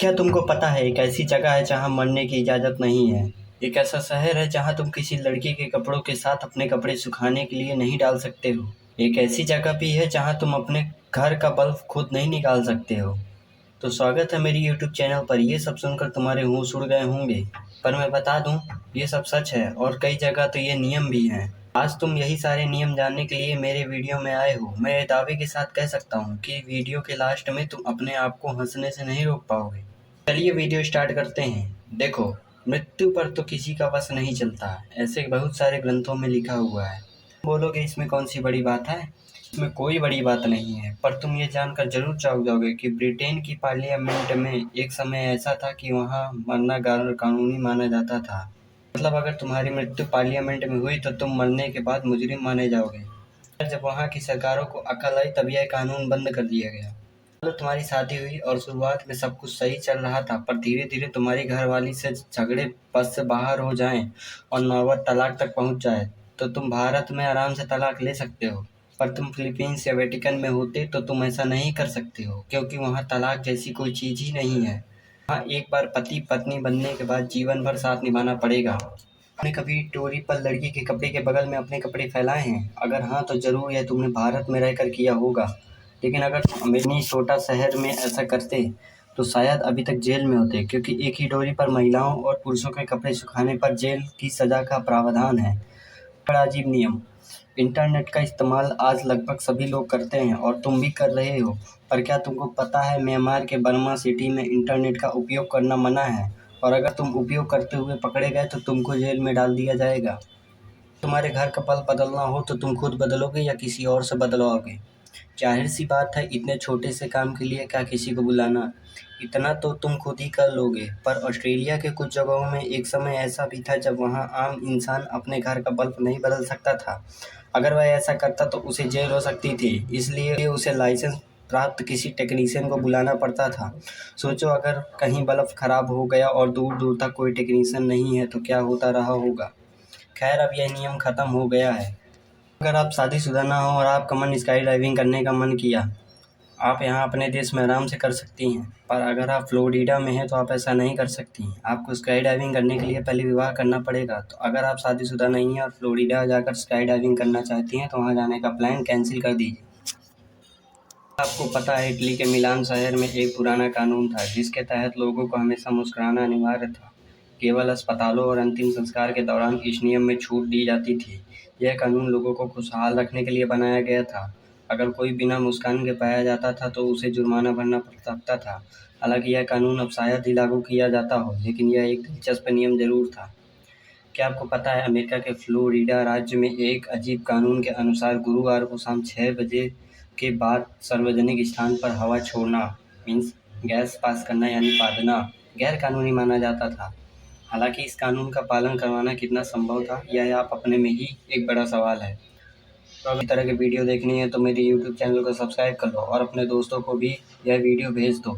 क्या तुमको पता है एक ऐसी जगह है जहाँ मरने की इजाज़त नहीं है। एक ऐसा शहर है जहाँ तुम किसी लड़की के कपड़ों के साथ अपने कपड़े सुखाने के लिए नहीं डाल सकते हो। एक ऐसी जगह भी है जहाँ तुम अपने घर का बल्ब खुद नहीं निकाल सकते हो। तो स्वागत है मेरी यूट्यूब चैनल पर। ये सब सुनकर तुम्हारे होश उड़ गए होंगे, पर मैं बता दूं, ये सब सच है और कई जगह तो ये नियम भी हैं। आज तुम यही सारे नियम जानने के लिए मेरे वीडियो में आए हो। मैं ये दावे के साथ कह सकता हूँ कि वीडियो के लास्ट में तुम अपने आप को हंसने से नहीं रोक पाओगे। चलिए वीडियो स्टार्ट करते हैं। देखो, मृत्यु पर तो किसी का वश नहीं चलता, ऐसे बहुत सारे ग्रंथों में लिखा हुआ है। बोलोगे इसमें कौन सी बड़ी बात है? इसमें कोई बड़ी बात नहीं है, पर तुम ये जानकर जरूर चौंक जाओगे कि ब्रिटेन की पार्लियामेंट में एक समय ऐसा था कि वहाँ मरना गैर कानूनी माना जाता था। मतलब अगर तुम्हारी मृत्यु पार्लियामेंट में हुई तो तुम मरने के बाद मुजरिम माने जाओगे। जब वहाँ की सरकारों को अकल आई तब यह कानून बंद कर दिया गया। चलो तुम्हारी शादी हुई और शुरुआत में सब कुछ सही चल रहा था, पर धीरे धीरे तुम्हारी घरवाली से झगड़े बस से बाहर हो जाएं और नौबत तलाक तक पहुंच जाए तो तुम भारत में आराम से तलाक ले सकते हो। पर तुम फिलीपींस या वेटिकन में होते तो तुम ऐसा नहीं कर सकते हो, क्योंकि वहाँ तलाक जैसी कोई चीज़ ही नहीं है। वहाँ एक बार पति पत्नी बनने के बाद जीवन भर साथ निभाना पड़ेगा। आपने कभी टोरी पर लड़की के कपड़े के बगल में अपने कपड़े फैलाए हैं? अगर हाँ तो ज़रूर यह तुमने भारत में रहकर किया होगा। लेकिन अगर तुम अमेरिकी छोटा शहर में ऐसा करते तो शायद अभी तक जेल में होते, क्योंकि एक ही डोरी पर महिलाओं और पुरुषों के कपड़े सुखाने पर जेल की सज़ा का प्रावधान है। बड़ा अजीब नियम। इंटरनेट का इस्तेमाल आज लगभग सभी लोग करते हैं और तुम भी कर रहे हो। पर क्या तुमको पता है म्यांमार के बर्मा सिटी में इंटरनेट का उपयोग करना मना है, और अगर तुम उपयोग करते हुए पकड़े गए तो तुमको जेल में डाल दिया जाएगा। तुम्हारे घर का बल्ब बदलना हो तो तुम खुद बदलोगे या किसी और से बदलवाओगे? जाहिर सी बात है, इतने छोटे से काम के लिए क्या किसी को बुलाना। इतना तो तुम खुद ही कर लोगे। पर ऑस्ट्रेलिया के कुछ जगहों में एक समय ऐसा भी था जब वहाँ आम इंसान अपने घर का बल्ब नहीं बदल सकता था। अगर वह ऐसा करता तो उसे जेल हो सकती थी, इसलिए उसे लाइसेंस प्राप्त किसी टेक्नीशियन को बुलाना पड़ता था। सोचो, अगर कहीं बल्ब खराब हो गया और दूर दूर तक कोई टेक्नीशियन नहीं है तो क्या होता रहा होगा। खैर, अब यह नियम खत्म हो गया है। अगर आप शादीशुदा ना हो और आपका मन स्काई डाइविंग करने का मन किया, आप यहाँ अपने देश में आराम से कर सकती हैं। पर अगर आप फ्लोरिडा में हैं तो आप ऐसा नहीं कर सकती। आपको स्काई डाइविंग करने के लिए पहले विवाह करना पड़ेगा। तो अगर आप शादीशुदा नहीं हैं और फ्लोरिडा जाकर स्काई डाइविंग करना चाहती हैं तो वहाँ जाने का प्लान कैंसिल कर दीजिए। आपको पता है इटली के मिलान शहर में एक पुराना कानून था जिसके तहत लोगों को हमेशा मुस्कुराना अनिवार्य था। केवल अस्पतालों और अंतिम संस्कार के दौरान इस नियम में छूट दी जाती थी। यह कानून लोगों को खुशहाल रखने के लिए बनाया गया था। अगर कोई बिना मुस्कान के पाया जाता था तो उसे जुर्माना भरना पड़ सकता था। हालांकि यह कानून अब शायद ही लागू किया जाता हो, लेकिन यह एक दिलचस्प नियम जरूर था। क्या आपको पता है अमेरिका के फ्लोरिडा राज्य में एक अजीब कानून के अनुसार गुरुवार को शाम 6 बजे के बाद सार्वजनिक स्थान पर हवा छोड़ना मीन्स गैस पास करना यानी पादना गैर कानूनी माना जाता था। हालांकि इस कानून का पालन करवाना कितना संभव था, यह आप अपने में ही एक बड़ा सवाल है। तो अभी तरह के वीडियो देखनी है तो मेरे यूट्यूब चैनल को सब्सक्राइब कर लो और अपने दोस्तों को भी यह वीडियो भेज दो।